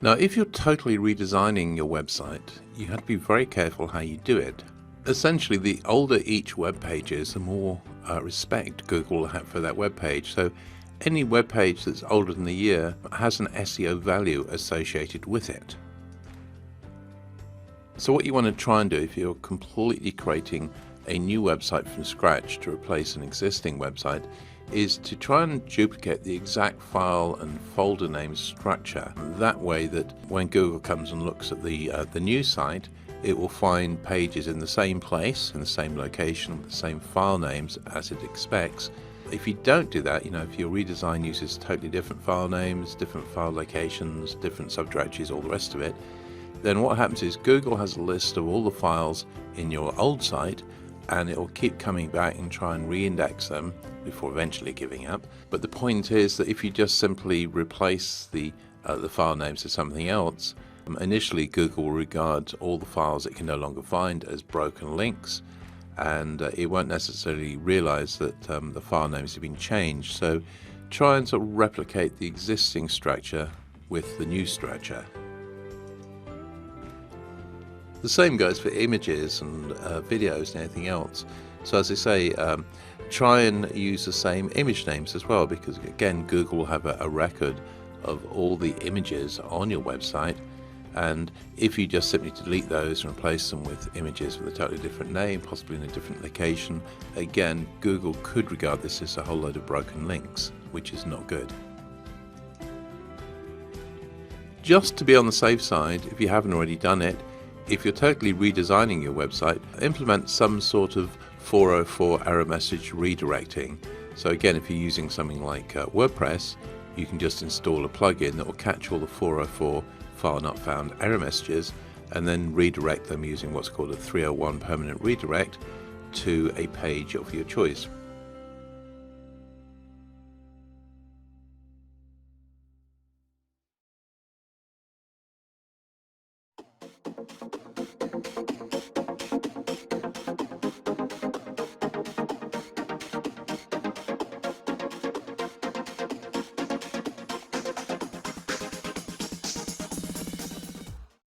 Now, if you're totally redesigning your website, you have to be very careful how you do it. Essentially, the older each web page is, the more respect Google will have for that web page. So any web page that's older than a year has an SEO value associated with it. So what you want to try and do if you're completely creating a new website from scratch to replace an existing website is to try and duplicate the exact file and folder name structure. That way that when Google comes and looks at the new site, it will find pages in the same place, in the same location, with the same file names as it expects. If you don't do that, if your redesign uses totally different file names, different file locations, different subdirectories, all the rest of it, then what happens is Google has a list of all the files in your old site, and it will keep coming back and try and re-index them before eventually giving up. But the point is that if you just simply replace the file names to something else, initially Google will regard all the files it can no longer find as broken links, and it won't necessarily realize that the file names have been changed. So try and sort of replicate the existing structure with the new structure. The same goes for images and videos and anything else. So as I say, try and use the same image names as well, because again, Google will have a record of all the images on your website, and if you just simply delete those and replace them with images with a totally different name, possibly in a different location, again, Google could regard this as a whole load of broken links, which is not good. Just to be on the safe side, if you haven't already done it, if you're totally redesigning your website, implement some sort of 404 error message redirecting. So again, if you're using something like WordPress, you can just install a plugin that will catch all the 404 file not found error messages and then redirect them using what's called a 301 permanent redirect to a page of your choice.